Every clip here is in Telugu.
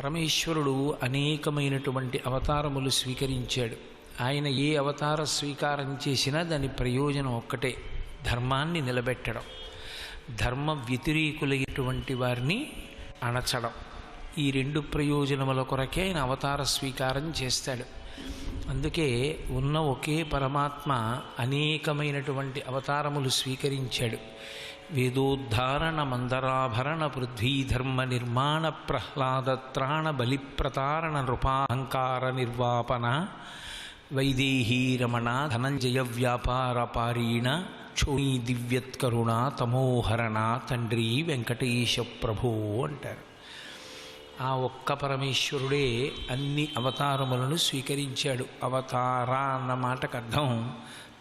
పరమేశ్వరుడు అనేకమైనటువంటి అవతారములు స్వీకరించాడు. ఆయన ఏ అవతార స్వీకారం చేసినా దాని ప్రయోజనం ఒక్కటే, ధర్మాన్ని నిలబెట్టడం, ధర్మ వ్యతిరేకులైనటువంటి వారిని అణచడం. ఈ రెండు ప్రయోజనముల కొరకే ఆయన అవతార స్వీకారం చేస్తాడు. అందుకే ఉన్న ఒకే పరమాత్మ అనేకమైనటువంటి అవతారములు స్వీకరించాడు. వేదోద్ధారణ మందరాభరణ పృథ్వీధర్మ నిర్మాణ ప్రహ్లాదత్రాణ బలిప్రతారణ నృపాహంకార నిర్వాపన వైదేహీ రమణ ధనంజయ వ్యాపార పారీణ క్షోణీ దివ్యత్కరుణ తమోహరణ తండ్రి వెంకటేశ ప్రభో అంటారు. ఆ ఒక్క పరమేశ్వరుడే అన్ని అవతారములను స్వీకరించాడు. అవతార అన్న మాటకు అర్థం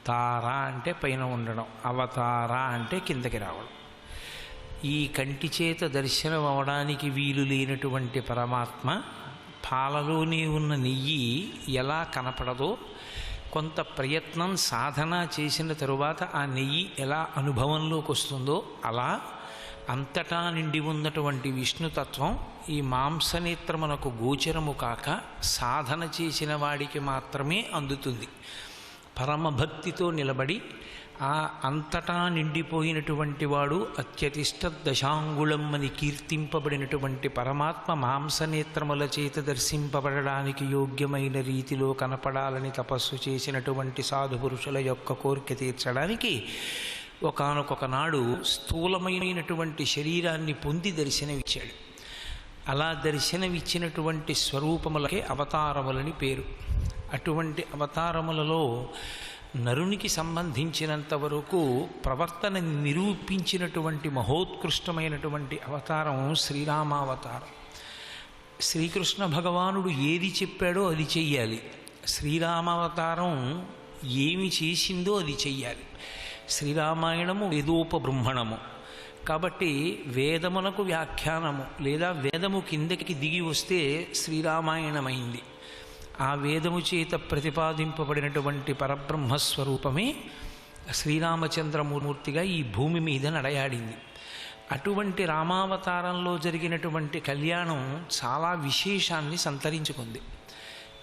తార అంటే పైన ఉండడం, అవతార అంటే కిందకి రావడం. ఈ కంటి చేత దర్శనం అవడానికి వీలు లేనటువంటి పరమాత్మ పాలలోనే ఉన్న నెయ్యి ఎలా కనపడదో, కొంత ప్రయత్నం సాధన చేసిన తరువాత ఆ నెయ్యి ఎలా అనుభవంలోకి వస్తుందో, అలా అంతటా నిండి ఉన్నటువంటి విష్ణుతత్వం ఈ మాంసనేత్రమునకు గోచరము కాక సాధన చేసిన వాడికి మాత్రమే అందుతుంది. పరమభక్తితో నిలబడి ఆ అంతటా నిండిపోయినటువంటి వాడు అత్యతిష్ట దశాంగుళం అని కీర్తింపబడినటువంటి పరమాత్మ మాంసనేత్రముల చేత దర్శింపబడడానికి యోగ్యమైన రీతిలో కనపడాలని తపస్సు చేసినటువంటి సాధుపురుషుల యొక్క కోరిక తీర్చడానికి ఒకానొక నాడు స్థూలమైనటువంటి శరీరాన్ని పొంది దర్శనమిచ్చాడు. అలా దర్శనమిచ్చినటువంటి స్వరూపములకే అవతారములని పేరు. అటువంటి అవతారములలో నరునికి సంబంధించినంత వరకు ప్రవర్తన నిరూపించినటువంటి మహోత్కృష్టమైనటువంటి అవతారం శ్రీరామావతారం. శ్రీకృష్ణ భగవానుడు ఏది చెప్పాడో అది చెయ్యాలి. శ్రీరామావతారం ఏమి చేసిందో అది చెయ్యాలి. శ్రీరామాయణము వేదోపబృంహణము కాబట్టి వేదమునకు వ్యాఖ్యానము లేదా వేదము కిందకి దిగి వస్తే శ్రీరామాయణమైంది. ఆ వేదము చేత ప్రతిపాదింపబడినటువంటి పరబ్రహ్మస్వరూపమే శ్రీరామచంద్రమూర్తిగా ఈ భూమి మీద నడయాడింది. అటువంటి రామావతారంలో జరిగినటువంటి కళ్యాణం చాలా విశేషాన్ని సంతరించుకుంది.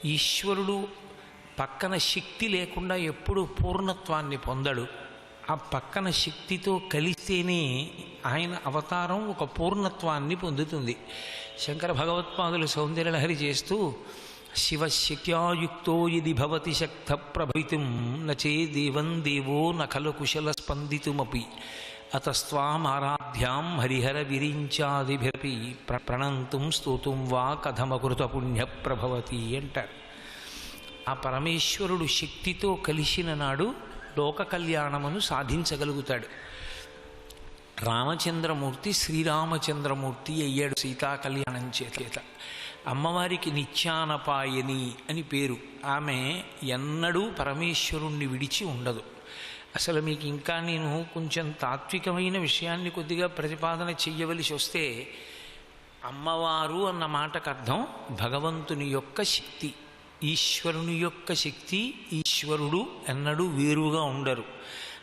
ఈశ్వరుడు పక్కన శక్తి లేకుండా ఎప్పుడూ పూర్ణత్వాన్ని పొందడు. ఆ పక్కన శక్తితో కలిస్తేనే ఆయన అవతారం ఒక పూర్ణత్వాన్ని పొందుతుంది. శంకర భగవత్పాదులు సౌందర్యలహరి చేస్తూ శివశక్త్యాయుక్తో యది భవతి శక్త ప్రభవితుం నచే దేవం దేవో నఖలు కుశల స్పందితుమపి అతస్వామారాధ్యాం హరిహర విరించాదిభిరపి ప్రణంతుం స్తోతుం వా కథమకృత పుణ్య ప్రభవతి అంటారు. ఆ పరమేశ్వరుడు శక్తితో కలిసిన నాడు లోక కళ్యాణమును సాధించగలుగుతాడు. రామచంద్రమూర్తి శ్రీరామచంద్రమూర్తి అయ్యాడు సీతా కళ్యాణం చేత. అమ్మవారికి నిత్యానపాయని అని పేరు. ఆమె ఎన్నడూ పరమేశ్వరుణ్ణి విడిచి ఉండదు. అసలు మీకు ఇంకా నేను కొంచెం తాత్వికమైన విషయాన్ని కొద్దిగా ప్రతిపాదన చెయ్యవలసి వస్తే, అమ్మవారు అన్న మాటకు అర్థం భగవంతుని యొక్క శక్తి, ఈశ్వరుని యొక్క శక్తి. ఈశ్వరుడు ఎన్నడూ వేరుగా ఉండరు.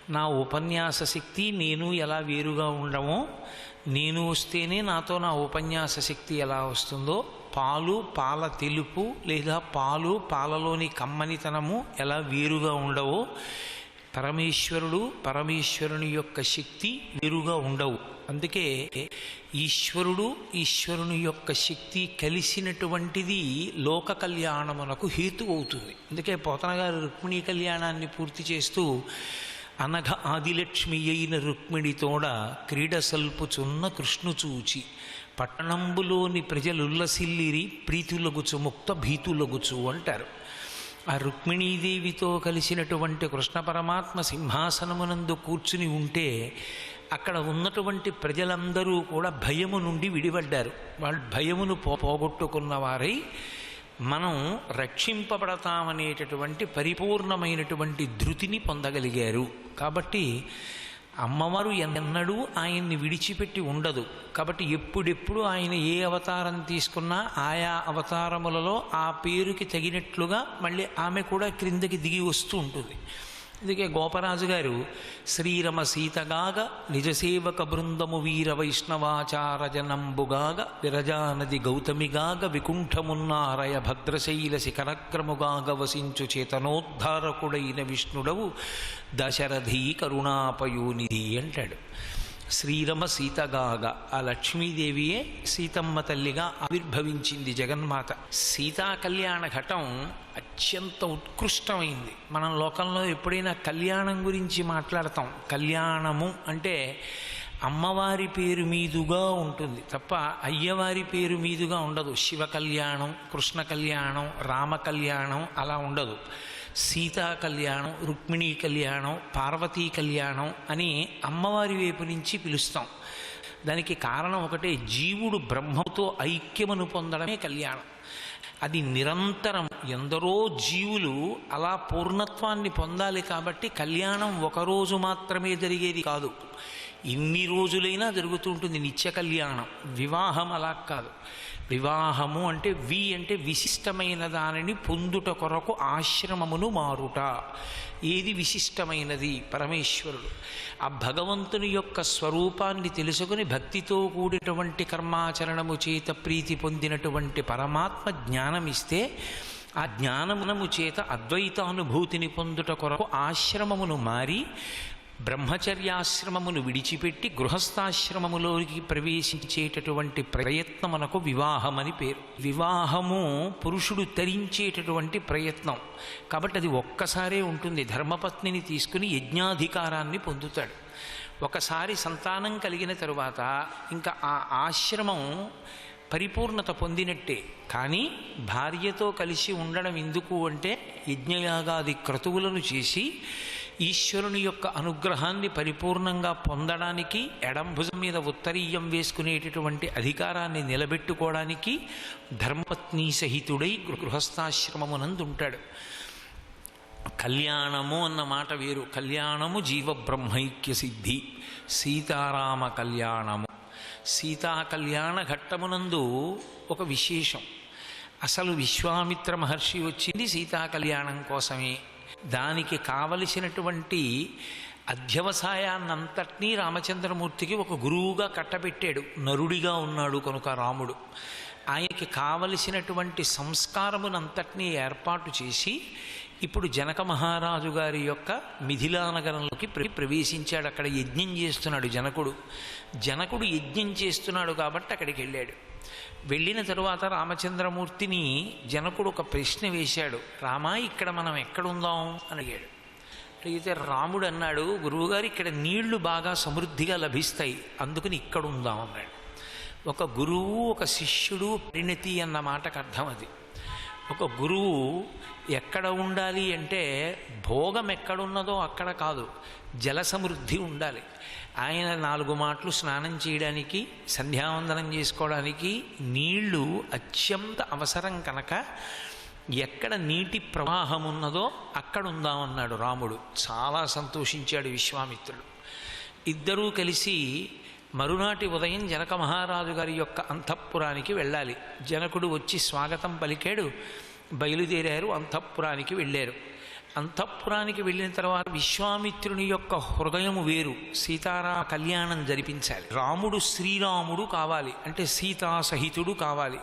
నా ఉపన్యాస శక్తి నేను ఎలా వేరుగా ఉండమో, నేను వస్తేనే నాతో నా ఉపన్యాస శక్తి ఎలా వస్తుందో, పాలు పాల తెలుపు లేదా పాలు పాలలోని కమ్మనితనము ఎలా వేరుగా ఉండవో, పరమేశ్వరుడు పరమేశ్వరుని యొక్క శక్తి వేరుగా ఉండవు. అందుకే ఈశ్వరుడు ఈశ్వరుని యొక్క శక్తి కలిసినటువంటిది లోక కళ్యాణమునకు హేతు అవుతుంది. అందుకే పోతన గారు రుక్మిణీ కళ్యాణాన్ని పూర్తి చేస్తూ అనఘ ఆదిలక్ష్మి అయిన రుక్మిణితోడ క్రీడ సల్పుచున్న కృష్ణు చూచి పట్టణంబులోని ప్రజలుల్లసిల్లిరి ప్రీతులగుచు ముక్త భీతులగుచు అంటారు. ఆ రుక్మిణీదేవితో కలిసినటువంటి కృష్ణ పరమాత్మ సింహాసనమునందు కూర్చుని ఉంటే అక్కడ ఉన్నటువంటి ప్రజలందరూ కూడా భయము నుండి విడిపడ్డారు. వాళ్ళు భయమును పోగొట్టుకున్న వారై మనం రక్షింపబడతామనేటటువంటి పరిపూర్ణమైనటువంటి ధృతిని పొందగలిగారు. కాబట్టి అమ్మవారు ఎన్నడూ ఆయన్ని విడిచిపెట్టి ఉండదు. కాబట్టి ఎప్పుడెప్పుడు ఆయన ఏ అవతారం తీసుకున్నా ఆయా అవతారములలో ఆ పేరుకి తగినట్లుగా మళ్ళీ ఆమె కూడా క్రిందకి దిగి వస్తూ ఉంటుంది. అందుకే గోపరాజు గారు శ్రీరమ సీతగాగ నిజసేవక బృందము వీర వైష్ణవాచార జనంబుగాగ విరజానది గౌతమిగాగ వికుంఠమున్నారయ భద్రశైల శిఖరక్రముగాగ వసించు చేతనోద్ధారకుడైన విష్ణుడవు దశరథీ కరుణాపయోనిధి అంటాడు. శ్రీరమ సీతగాగ, ఆ లక్ష్మీదేవియే సీతమ్మ తల్లిగా ఆవిర్భవించింది జగన్మాత. సీతా కళ్యాణ ఘటం అత్యంత ఉత్కృష్టమైంది. మనం లోకంలో ఎప్పుడైనా కళ్యాణం గురించి మాట్లాడతాం, కళ్యాణము అంటే అమ్మవారి పేరు మీదుగా ఉంటుంది తప్ప అయ్యవారి పేరు మీదుగా ఉండదు. శివ కళ్యాణం, కృష్ణ కళ్యాణం, రామ కళ్యాణం అలా ఉండదు. సీతా కళ్యాణం, రుక్మిణీ కళ్యాణం, పార్వతీ కళ్యాణం అని అమ్మవారి వైపు నుంచి పిలుస్తాం. దానికి కారణం ఒకటే, జీవుడు బ్రహ్మతో ఐక్యమును పొందడమే కళ్యాణం. అది నిరంతరం ఎందరో జీవులు అలా పూర్ణత్వాన్ని పొందాలి. కాబట్టి కళ్యాణం ఒకరోజు మాత్రమే జరిగేది కాదు, ఇన్ని రోజులైనా జరుగుతూ ఉంటుంది నిత్య కళ్యాణం. వివాహం అలా కాదు. వివాహము అంటే అంటే విశిష్టమైన దానిని పొందుట కొరకు ఆశ్రమమును మారుట. ఏది విశిష్టమైనది? పరమేశ్వరుడు. ఆ భగవంతుని యొక్క స్వరూపాన్ని తెలుసుకుని భక్తితో కూడినటువంటి కర్మాచరణము చేత ప్రీతి పొందినటువంటి పరమాత్మ జ్ఞానమిస్తే ఆ జ్ఞానమునము చేత అద్వైతానుభూతిని పొందుట కొరకు ఆశ్రమమును మారి బ్రహ్మచర్యాశ్రమమును విడిచిపెట్టి గృహస్థాశ్రమములోకి ప్రవేశించేటటువంటి ప్రయత్నమునకు వివాహమని పేరు. వివాహము పురుషుడు తరించేటటువంటి ప్రయత్నం కాబట్టి అది ఒక్కసారే ఉంటుంది. ధర్మపత్నిని తీసుకుని యజ్ఞాధికారాన్ని పొందుతాడు. ఒకసారి సంతానం కలిగిన తరువాత ఇంకా ఆ ఆశ్రమం పరిపూర్ణత పొందినట్టే. కానీ భార్యతో కలిసి ఉండడం ఎందుకు అంటే యజ్ఞయాగాది క్రతువులను చేసి ఈశ్వరుని యొక్క అనుగ్రహాన్ని పరిపూర్ణంగా పొందడానికి, ఎడంభుజం మీద ఉత్తరీయం వేసుకునేటటువంటి అధికారాన్ని నిలబెట్టుకోవడానికి ధర్మపత్ని సహితుడై గృహస్థాశ్రమమునందు ఉంటాడు. కళ్యాణము అన్న మాట వేరు. కళ్యాణము జీవబ్రహ్మైక్య సిద్ధి. సీతారామ కళ్యాణము, సీతా కళ్యాణ ఘట్టమునందు ఒక విశేషం. అసలు విశ్వామిత్ర మహర్షి వచ్చింది సీతా కళ్యాణం కోసమే. దానికి కావలసినటువంటి అధ్యవసాయాన్నంతటినీ రామచంద్రమూర్తికి ఒక గురువుగా కట్టబెట్టాడు. నరుడిగా ఉన్నాడు కనుక రాముడు. ఆయనకి కావలసినటువంటి సంస్కారమునంతటినీ ఏర్పాటు చేసి ఇప్పుడు జనక మహారాజు గారి యొక్క మిథిలా నగరంలోకి ప్రవేశించాడు. అక్కడ యజ్ఞం చేస్తున్నాడు జనకుడు. జనకుడు యజ్ఞం చేస్తున్నాడు కాబట్టి అక్కడికి వెళ్ళాడు. వెళ్ళిన తరువాత రామచంద్రమూర్తిని జనకుడు ఒక ప్రశ్న వేశాడు. రామా, ఇక్కడ మనం ఎక్కడుందాం అని అడిగాడు. అడిగితే రాముడు అన్నాడు, గురువుగారు ఇక్కడ నీళ్లు బాగా సమృద్ధిగా లభిస్తాయి, అందుకని ఇక్కడ ఉందాం అన్నాడు. ఒక గురువు ఒక శిష్యుడు పరిణతి అన్న మాటకు అర్థం అది. ఒక గురువు ఎక్కడ ఉండాలి అంటే భోగం ఎక్కడున్నదో అక్కడ కాదు, జల సమృద్ధి ఉండాలి. ఆయన 4 మాటలు స్నానం చేయడానికి, సంధ్యావందనం చేసుకోవడానికి నీళ్లు అత్యంత అవసరం కనుక ఎక్కడ నీటి ప్రవాహం ఉన్నదో అక్కడ ఉందామన్నాడు రాముడు. చాలా సంతోషించాడు విశ్వామిత్రుడు. ఇద్దరూ కలిసి మరునాటి ఉదయం జనక మహారాజు గారి యొక్క అంతఃపురానికి వెళ్ళాలి. జనకుడు వచ్చి స్వాగతం పలికాడు. బయలుదేరారు, అంతఃపురానికి వెళ్ళారు. అంతఃపురానికి వెళ్ళిన తర్వాత విశ్వామిత్రుని యొక్క హృదయము వేరు. సీతారామ కళ్యాణం జరిపించాలి. రాముడు శ్రీరాముడు కావాలి అంటే సీతాసహితుడు కావాలి.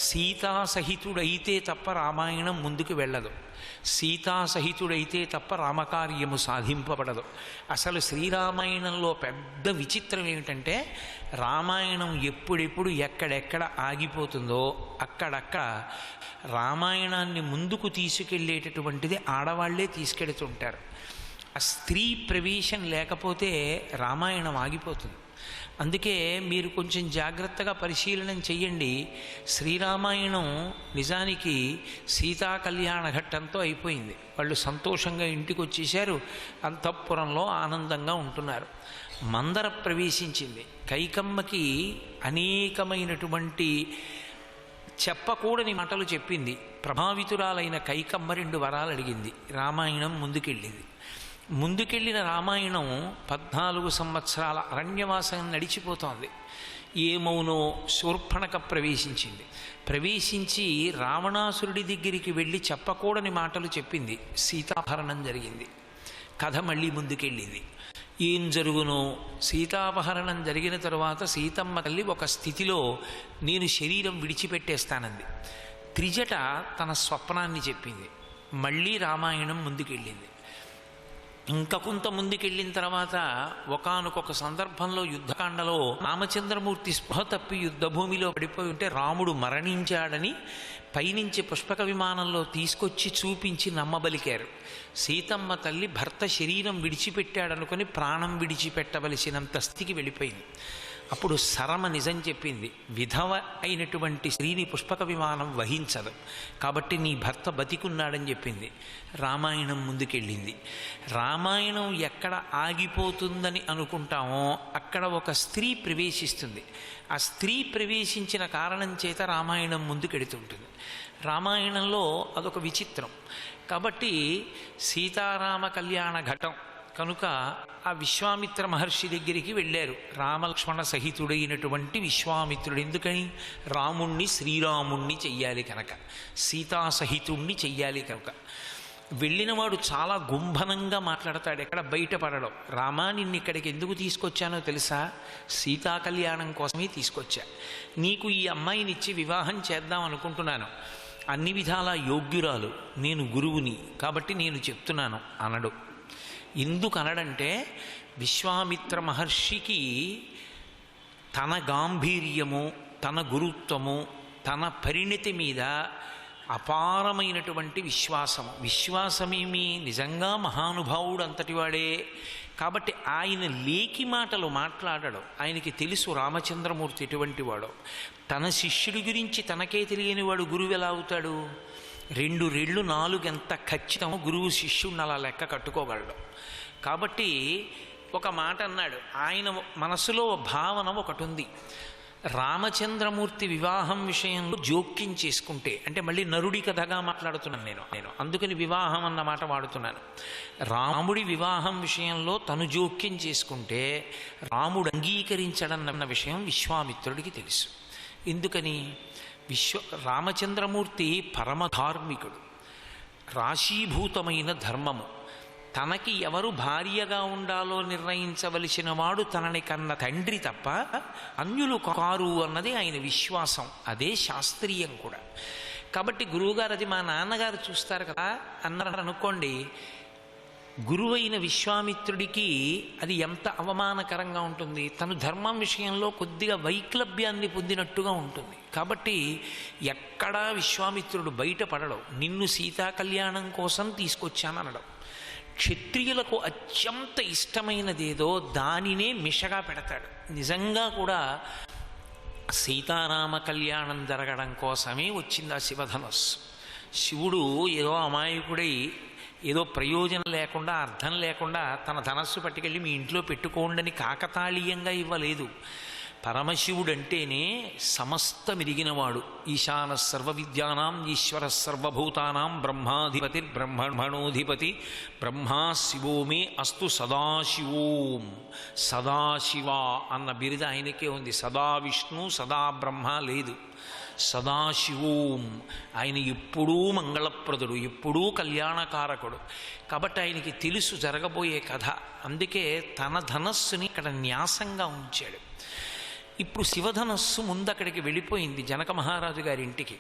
సీతాసహితుడైతే తప్ప రామాయణం ముందుకు వెళ్ళదు. సీతాసహితుడైతే తప్ప రామకార్యము సాధింపబడదు. అసలు శ్రీరామాయణంలో పెద్ద విచిత్రం ఏమిటంటే రామాయణం ఎప్పుడెప్పుడు ఎక్కడెక్కడ ఆగిపోతుందో అక్కడక్కడ రామాయణాన్ని ముందుకు తీసుకెళ్ళేటటువంటిది ఆడవాళ్లే తీసుకెడుతుంటారు. ఆ స్త్రీ ప్రవేశం లేకపోతే రామాయణం ఆగిపోతుంది. అందుకే మీరు కొంచెం జాగ్రత్తగా పరిశీలన చెయ్యండి. శ్రీరామాయణం నిజానికి సీతా కళ్యాణ ఘట్టంతో అయిపోయింది. వాళ్ళు సంతోషంగా ఇంటికి వచ్చేసారు, అంతఃపురంలో ఆనందంగా ఉంటున్నారు. మందర ప్రవేశించింది. కైకమ్మకి అనేకమైనటువంటి చెప్పకూడని మాటలు చెప్పింది. ప్రభావితురాలైన కైకమ్మ 2 వరాలు అడిగింది. రామాయణం ముందుకెళ్ళింది. ముందుకెళ్ళిన రామాయణం 14 సంవత్సరాల అరణ్యవాసం నడిచిపోతోంది. ఏమౌనో శూర్పణఖ ప్రవేశించింది. ప్రవేశించి రావణాసురుడి దగ్గరికి వెళ్ళి చెప్పకూడని మాటలు చెప్పింది. సీతాహరణం జరిగింది. కథ మళ్ళీ ముందుకెళ్ళింది. ఏం జరుగునో, సీతాపహరణం జరిగిన తరువాత సీతమ్మ తల్లి ఒక స్థితిలో నేను శరీరం విడిచిపెట్టేస్తానంది. త్రిజట తన స్వప్నాన్ని చెప్పింది. మళ్ళీ రామాయణం ముందుకెళ్ళింది. ఇంకా కొంత ముందుకెళ్ళిన తర్వాత ఒకానొక సందర్భంలో యుద్ధకాండలో రామచంద్రమూర్తి స్పృహ తప్పి యుద్ధభూమిలో పడిపోయి ఉంటే రాముడు మరణించాడని పైనుంచి పుష్పక విమానంలో తీసుకొచ్చి చూపించి నమ్మబలికారు. సీతమ్మ తల్లి భర్త శరీరం విడిచిపెట్టాడనుకొని ప్రాణం విడిచిపెట్టవలసినంత స్థితికి వెళ్ళిపోయింది. అప్పుడు సరమ నిజం చెప్పింది, విధవ అయినటువంటి స్త్రీని పుష్పక విమానం వహించదు, కాబట్టి నీ భర్త బతికున్నాడని చెప్పింది. రామాయణం ముందుకెళ్ళింది. రామాయణం ఎక్కడ ఆగిపోతుందని అనుకుంటామో అక్కడ ఒక స్త్రీ ప్రవేశిస్తుంది. ఆ స్త్రీ ప్రవేశించిన కారణం చేత రామాయణం ముందుకెడుతుంటుంది. రామాయణంలో అదొక విచిత్రం. కాబట్టి సీతారామ కళ్యాణ ఘటం కనుక ఆ విశ్వామిత్ర మహర్షి దగ్గరికి వెళ్ళారు. రామలక్ష్మణ సహితుడైనటువంటి విశ్వామిత్రుడు. ఎందుకని? రాముణ్ణి శ్రీరాముణ్ణి చెయ్యాలి కనుక, సీతాసహితుణ్ణి చెయ్యాలి కనుక. వెళ్ళినవాడు చాలా గుంభనంగా మాట్లాడతాడు, ఎక్కడ బయటపడడం. రామా, నిన్ను ఇక్కడికి ఎందుకు తీసుకొచ్చానో తెలుసా? సీతా కళ్యాణం కోసమే తీసుకొచ్చా. నీకు ఈ అమ్మాయినిచ్చి వివాహం చేద్దాం అనుకుంటున్నాను. అన్ని విధాలా యోగ్యురాలు, నేను గురువుని, కాబట్టి నేను చెప్తున్నాను అనడు. ఎందుకు అనడంటే విశ్వామిత్ర మహర్షికి తన గాంభీర్యము, తన గురుత్వము, తన పరిణతి మీద అపారమైనటువంటి విశ్వాసమేమి నిజంగా మహానుభావుడు అంతటివాడే. కాబట్టి ఆయన లేకి మాటలు మాట్లాడడం. ఆయనకి తెలుసు రామచంద్రమూర్తి ఎటువంటి వాడో. తన శిష్యుడి గురించి తనకే తెలియని వాడు గురువు ఎలా అవుతాడు? 2 రెళ్ళు 4 ఎంత ఖచ్చితమో గురువు శిష్యుడిని అలా లెక్క కట్టుకోగలడు. కాబట్టి ఒక మాట అన్నాడు. ఆయన మనసులో భావన ఒకటి ఉంది. రామచంద్రమూర్తి వివాహం విషయంలో జోక్యం చేసుకుంటే, అంటే మళ్ళీ నరుడి కథగా మాట్లాడుతున్నాను నేను అందుకని వివాహం అన్న మాట వాడుతున్నాను. రాముడి వివాహం విషయంలో తను జోక్యం చేసుకుంటే రాముడు అంగీకరించడన్న విషయం విశ్వామిత్రుడికి తెలుసు. ఎందుకని? రామచంద్రమూర్తి పరమధార్మికుడు, రాశీభూతమైన ధర్మము. తనకి ఎవరు భార్యగా ఉండాలో నిర్ణయించవలసిన వాడు తనని కన్న తండ్రి తప్ప అన్యులు కారు అన్నది ఆయన విశ్వాసం. అదే శాస్త్రీయం కూడా. కాబట్టి గురువుగారు అది మా నాన్నగారు చూస్తారు కదా అన్నారు అనుకోండి, గురువైన విశ్వామిత్రుడికి అది ఎంత అవమానకరంగా ఉంటుంది. తను ధర్మం విషయంలో కొద్దిగా వైక్లభ్యాన్ని పొందినట్టుగా ఉంటుంది. కాబట్టి ఎక్కడా విశ్వామిత్రుడు బయటపడడం. నిన్ను సీతా కళ్యాణం కోసం తీసుకొచ్చాననడం. క్షత్రియులకు అత్యంత ఇష్టమైనదేదో దానినే మిషగా పెడతాడు. నిజంగా కూడా సీతారామ కళ్యాణం జరగడం కోసమే వచ్చింది ఆ శివధనస్సు. శివుడు ఏదో అమాయకుడై ఏదో ప్రయోజనం లేకుండా, అర్థం లేకుండా తన ధనస్సు పట్టుకెళ్ళి మీ ఇంట్లో పెట్టుకోండని కాకతాళీయంగా ఇవ్వలేదు. పరమశివుడంటేనే సమస్తమిరిగినవాడు. ఈశాన సర్వ విద్యానాం ఈశ్వర సర్వభూతానాం బ్రహ్మాధిపతి బ్రహ్మణోధిపతి బ్రహ్మా శివో మే అస్తు సదాశివోం. సదాశివ అన్న బిరుద ఆయనకే ఉంది. సదా విష్ణు సదా బ్రహ్మ లేదు. సదాశివోం. ఆయన ఎప్పుడూ మంగళప్రదుడు, ఎప్పుడూ కళ్యాణకారకుడు. కాబట్టి ఆయనకి తెలుసు జరగబోయే కథ. అందుకే తన ధనస్సుని ఇక్కడ న్యాసంగా ఉంచాడు. ఇప్పుడు శివధనస్సు ముందు అక్కడికి వెళ్ళిపోయింది జనక మహారాజు గారి ఇంటికి.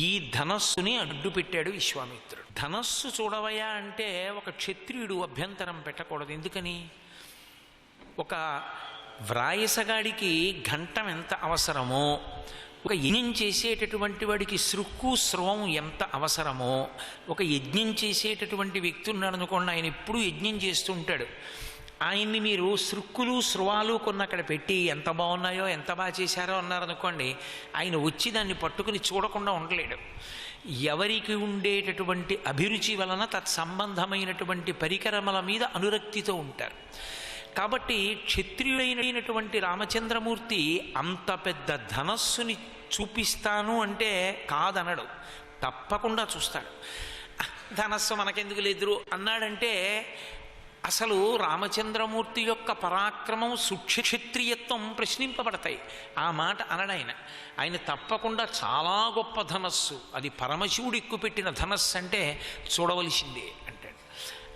ఈ ధనస్సుని అడ్డు పెట్టాడు విశ్వామిత్రుడు. ధనస్సు చూడవయా అంటే ఒక క్షత్రియుడు అభ్యంతరం పెట్టకూడదు. ఎందుకని? ఒక వ్రాయసగాడికి ఘంటం ఎంత అవసరమో, ఒక యజ్ఞం చేసేటటువంటి వాడికి సృక్కు స్రవం ఎంత అవసరమో, ఒక యజ్ఞం చేసేటటువంటి వ్యక్తి ఉన్నాడు అనుకోండి, ఆయన ఎప్పుడూ యజ్ఞం చేస్తూ ఉంటాడు. ఆయన్ని మీరు సృక్కులు స్రవాలు కొన్ని అక్కడ పెట్టి ఎంత బాగున్నాయో ఎంత బాగా చేశారో అన్నారనుకోండి, ఆయన వచ్చి దాన్ని పట్టుకుని చూడకుండా ఉండలేడు. ఎవరికి ఉండేటటువంటి అభిరుచి వలన తత్సంబంధమైనటువంటి పరికరముల మీద అనురక్తితో ఉంటారు. కాబట్టి క్షత్రియుడైనటువంటి రామచంద్రమూర్తి అంత పెద్ద ధనస్సుని చూపిస్తాను అంటే కాదనడు, తప్పకుండా చూస్తాడు. ధనస్సు మనకెందుకు లేదు అన్నాడంటే అసలు రామచంద్రమూర్తి యొక్క పరాక్రమం సుక్షత్రియత్వం ప్రశ్నింపబడతాయి. ఆ మాట అనడాయన. ఆయన తప్పకుండా చాలా గొప్ప ధనస్సు, అది పరమశివుడు ఎక్కుపెట్టిన ధనస్సు అంటే చూడవలసిందే అంటాడు.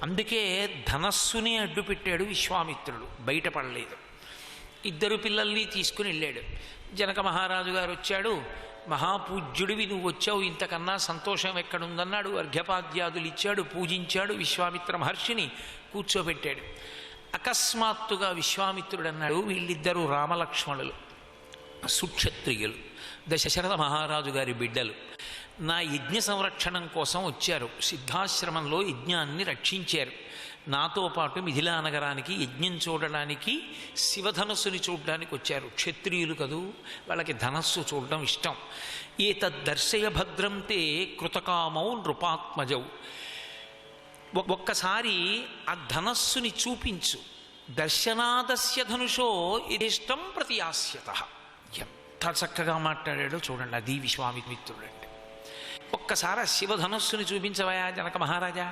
అందుకే ధనస్సుని అడ్డుపెట్టాడు విశ్వామిత్రుడు, బయటపడలేదు. ఇద్దరు పిల్లల్ని తీసుకుని వెళ్ళాడు. జనక మహారాజు గారు వచ్చాడు. మహాపూజ్యుడివి నువ్వు వచ్చావు, ఇంతకన్నా సంతోషం ఎక్కడుందన్నాడు. అర్ఘ్యపాద్యాదులు ఇచ్చాడు, పూజించాడు. విశ్వామిత్ర మహర్షిని కూర్చోబెట్టాడు. అకస్మాత్తుగా విశ్వామిత్రుడు అన్నాడు, వీళ్ళిద్దరూ రామలక్ష్మణులు, సుక్షత్రియులు, దశరథ మహారాజు గారి బిడ్డలు, నా యజ్ఞ సంరక్షణం కోసం వచ్చారు. సిద్ధాశ్రమంలో యజ్ఞాన్ని రక్షించారు. నాతో పాటు మిథిలా నగరానికి యజ్ఞం చూడడానికి, శివధనస్సుని చూడడానికి వచ్చారు. క్షత్రియులు కదూ, వాళ్ళకి ధనస్సు చూడడం ఇష్టం. ఏతద్దర్శయ భద్రం తే కృతకామౌ నృపాత్మజౌ, ఒక్కసారి ఆ ధనస్సుని చూపించు. దర్శనాదస్య ధనుషో ఇష్టం ప్రతియాస్యత. ఎంత చక్కగా మాట్లాడాడో చూడండి. అది విశ్వామిత్రుడు అంటే. ఒక్కసారి ఆ శివధనస్సుని చూపించవయా జనక మహారాజా.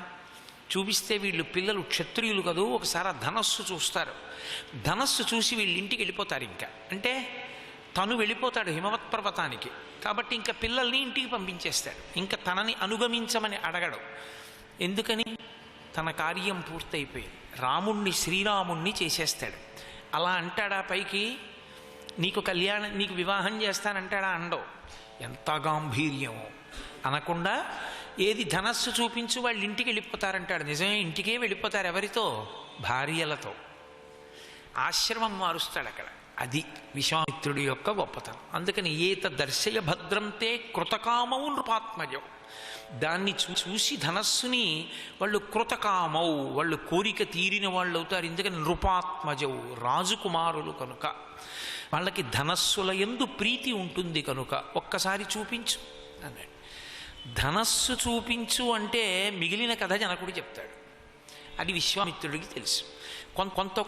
చూపిస్తే వీళ్ళు పిల్లలు క్షత్రియులు కదూ, ఒకసారి ఆ ధనస్సు చూస్తారు. ధనస్సు చూసి వీళ్ళు ఇంటికి వెళ్ళిపోతారు. ఇంకా అంటే తను వెళ్ళిపోతాడు హిమవత్ పర్వతానికి. కాబట్టి ఇంకా పిల్లల్ని ఇంటికి పంపించేస్తాడు. ఇంకా తనని అనుగమించమని అడగడు. ఎందుకని? తన కార్యం పూర్తయిపోయింది. రాముణ్ణి శ్రీరాముణ్ణి చేసేస్తాడు. అలా అంటాడా పైకి? నీకు వివాహం చేస్తానంటాడా? అండవు. ఎంత గాంభీర్యమో. అనకుండా ఏది ధనస్సు చూపించు, వాళ్ళు ఇంటికి వెళ్ళిపోతారంటాడు. నిజమే, ఇంటికే వెళ్ళిపోతారు. ఎవరితో? భార్యలతో. ఆశ్రమం మారుస్తాడు అక్కడ. అది విశ్వామిత్రుడి యొక్క గొప్పతనం. అందుకని ఏత దర్శయ భద్రంతే కృతకామౌ నృపాత్మజౌ, దాన్ని చూసి ధనస్సుని వాళ్ళు కృతకామౌ, వాళ్ళు కోరిక తీరిన వాళ్ళు అవుతారు. ఎందుకని? నృపాత్మజౌ, రాజుకుమారులు కనుక వాళ్ళకి ధనస్సుల యందు ప్రీతి ఉంటుంది కనుక ఒక్కసారి చూపించు అన్నాడు. ధనస్సు చూపించు అంటే మిగిలిన కథ జనకుడు చెప్తాడు. అది విశ్వామిత్రుడికి తెలుసు.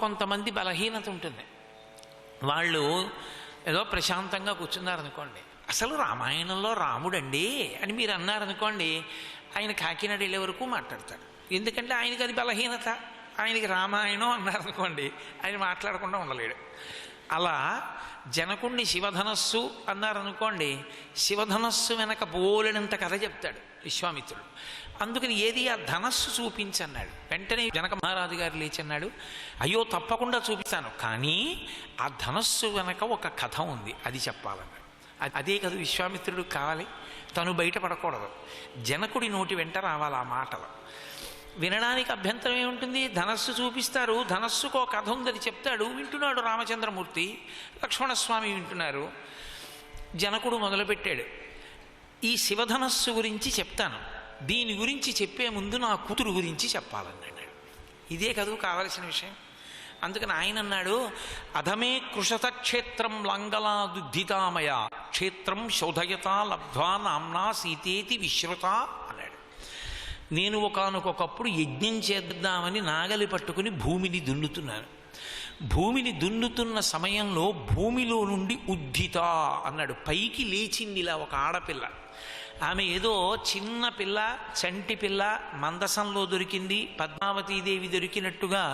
కొంతమంది బలహీనత ఉంటుంది. వాళ్ళు ఏదో ప్రశాంతంగా కూర్చున్నారనుకోండి, అసలు రామాయణంలో రాముడండి అని మీరు అన్నారనుకోండి, ఆయన కాకినాడ వెళ్ళే వరకు మాట్లాడతాడు. ఎందుకంటే ఆయనకి అది బలహీనత. ఆయనకి రామాయణం అన్నారనుకోండి, ఆయన మాట్లాడకుండా ఉండలేడు. అలా జనకుణ్ణి శివధనస్సు అన్నారనుకోండి, శివధనస్సు వెనక బోలెనంత కథ చెప్తాడు విశ్వామిత్రుడు. అందుకని ఏది ఆ ధనస్సు చూపించన్నాడు. వెంటనే జనక మహారాజు గారు లేచన్నాడు, అయ్యో తప్పకుండా చూపిస్తాను, కానీ ఆ ధనస్సు వెనక ఒక కథ ఉంది, అది చెప్పాలన్నాడు. అదే కదా విశ్వామిత్రుడు కావాలి. తను బయటపడకూడదు. జనకుడి నోటి వెంట రావాలి ఆ మాటలు. వినడానికి అభ్యంతరం ఏముంటుంది? ధనస్సు చూపిస్తారు, ధనస్సుకు ఒక కథ ఉందని చెప్తాడు. వింటున్నాడు రామచంద్రమూర్తి, లక్ష్మణస్వామి వింటున్నారు. జనకుడు మొదలుపెట్టాడు, ఈ శివధనస్సు గురించి చెప్తాను, దీని గురించి చెప్పే ముందు నా కూతురు గురించి చెప్పాలన్నాడు. ఇదే కదూ కావలసిన విషయం. అందుకని ఆయన అన్నాడు, అధమే కృషత క్షేత్రం లంగలాదుద్ధితామయ క్షేత్రం శోధయతా లబ్ధ్వా నామ్నా సీతేతి విశ్రుత అన్నాడు. నేను ఒకానొకప్పుడు యజ్ఞం చేద్దామని నాగలి పట్టుకుని భూమిని దున్నుతున్నాను. భూమిని దున్నుతున్న సమయంలో భూమిలో నుండి ఉద్ధిత అన్నాడు, పైకి లేచింది ఇలా ఒక ఆడపిల్ల. ఆమె ఏదో చిన్న పిల్ల, చంటి పిల్ల, మందసంలో దొరికింది, పద్మావతీదేవి దొరికినట్టుగా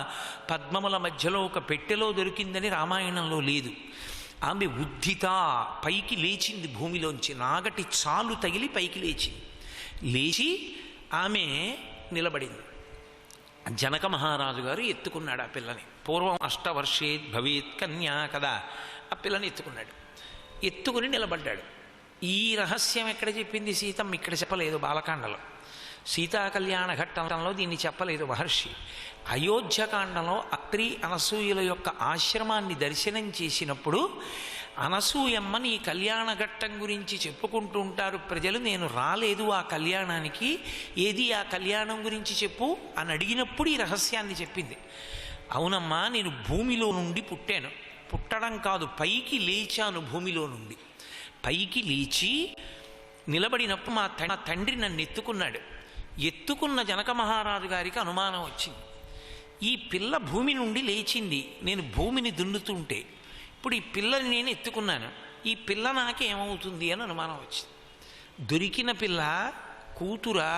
పద్మముల మధ్యలో ఒక పెట్టెలో దొరికిందని రామాయణంలో లేదు. ఆమె ఉద్ధిత, పైకి లేచింది భూమిలోంచి. నాగటి చాలు తగిలి పైకి లేచింది. లేచి ఆమె నిలబడింది. జనక మహారాజు గారు ఎత్తుకున్నాడు ఆ పిల్లని. పూర్వం అష్టవర్షేత్ భవేత్ కన్యా కదా, ఆ పిల్లని ఎత్తుకున్నాడు. ఎత్తుకుని నిలబడ్డాడు. ఈ రహస్యం ఎక్కడ చెప్పింది సీతమ్మ? ఇక్కడ చెప్పలేదు బాలకాండలో. సీతా కళ్యాణ ఘట్టంలో దీన్ని చెప్పలేదు మహర్షి. అయోధ్యకాండంలో అత్రి అనసూయుల యొక్క ఆశ్రమాన్ని దర్శనం చేసినప్పుడు అనసూయమ్మ నీ కళ్యాణ ఘట్టం గురించి చెప్పుకుంటూ ఉంటారు ప్రజలు, నేను రాలేదు ఆ కళ్యాణానికి, ఏది ఆ కళ్యాణం గురించి చెప్పు అని అడిగినప్పుడు ఈ రహస్యాన్ని చెప్పింది. అవునమ్మా, నేను భూమిలో నుండి పుట్టాను, పుట్టడం కాదు పైకి లేచాను. భూమిలో నుండి పైకి లేచి నిలబడినప్పుడు మా తండ్రి నన్ను ఎత్తుకున్నాడు. ఎత్తుకున్న జనక మహారాజు గారికి అనుమానం వచ్చింది, ఈ పిల్ల భూమి నుండి లేచింది, నేను భూమిని దున్నుతుంటే ఇప్పుడు ఈ పిల్లని నేను ఎత్తుకున్నాను, ఈ పిల్ల నాకేమవుతుంది అని అనుమానం వచ్చింది. దొరికిన పిల్ల కూతురా?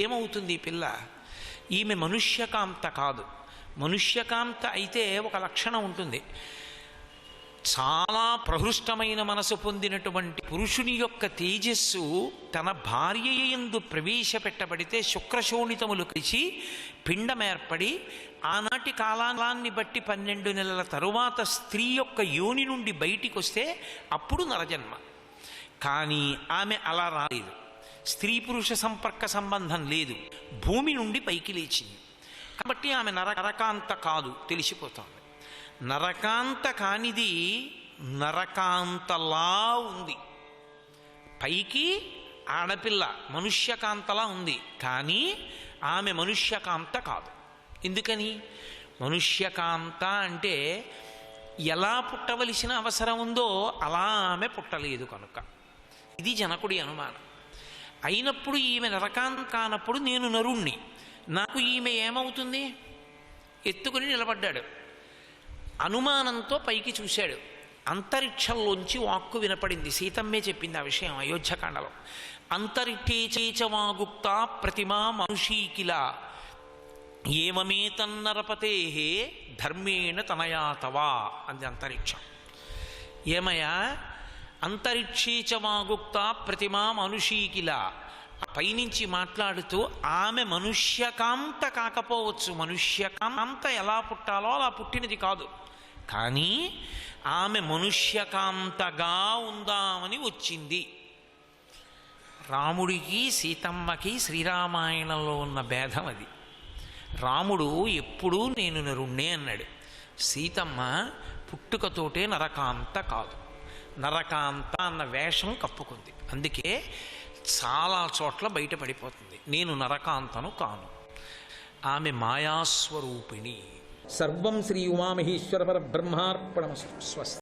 ఏమవుతుంది ఈ పిల్ల? ఈమె మనుష్యకాంత కాదు. మనుష్యకాంత అయితే ఒక లక్షణం ఉంటుంది, చాలా ప్రహృష్టమైన మనసు పొందినటువంటి పురుషుని యొక్క తేజస్సు తన భార్య యందు ప్రవేశపెట్టబడితే శుక్రశోణితములు కలిసి పిండమేర్పడి ఆనాటి కాలాన్ని బట్టి 12 నెలల తరువాత స్త్రీ యొక్క యోని నుండి బయటికి వస్తే అప్పుడు నరజన్మ. కానీ ఆమె అలా రాలేదు. స్త్రీ పురుష సంపర్క సంబంధం లేదు, భూమి నుండి పైకి లేచింది కాబట్టి ఆమె నరకాంత కాదు, తెలిసిపోతుంది. నరకాంత కానిది నరకాంతలా ఉంది. పైకి ఆడపిల్ల మనుష్యకాంతలా ఉంది, కానీ ఆమె మనుష్యకాంత కాదు. ఎందుకని? మనుష్యకాంత అంటే ఎలా పుట్టవలసిన అవసరం ఉందో అలా ఆమె పుట్టలేదు కనుక. ఇది జనకుడి అనుమానం. అయినప్పుడు ఈమె నరకాంత కానప్పుడు నేను నరుణ్ణి, నాకు ఈమె ఏమవుతుంది? ఎత్తుకుని నిలబడ్డాడు. అనుమానంతో పైకి చూశాడు. అంతరిక్షంలోంచి వాక్కు వినపడింది. సీతమ్మే చెప్పింది ఆ విషయం అయోధ్యకాండలో. అంతరిక్షేచవాగుప్త ప్రతిమా మనుషీకిల ఏమమే తన్నరపతే ధర్మేణ తనయాతవా అంది అంతరిక్షం. ఏమయ్యా, అంతరిక్షేచవాగుప్త ప్రతిమా మనుషీకిల, పైనుంచి మాట్లాడుతూ ఆమె మనుష్యకాంత కాకపోవచ్చు, మనుష్యకాంత ఎలా పుట్టాలో అలా పుట్టినది కాదు, కానీ ఆమె మనుష్యకాంతగా ఉందామని వచ్చింది. రాముడికి సీతమ్మకి శ్రీరామాయణంలో ఉన్న భేదం అది. రాముడు ఎప్పుడూ నేను నరుణ్ణే అన్నాడు. సీతమ్మ పుట్టుకతోటే నరకాంత కాదు, నరకాంత అన్న వేషం కప్పుకుంది. అందుకే చాలా చోట్ల బయటపడిపోతుంది, నేను నరకాంతను కాను. ఆమె మాయాస్వరూపిణి. సర్వం శ్రీ ఉమామహేశ్వర పరబ్రహ్మార్పణమస్తు. స్వస్తి.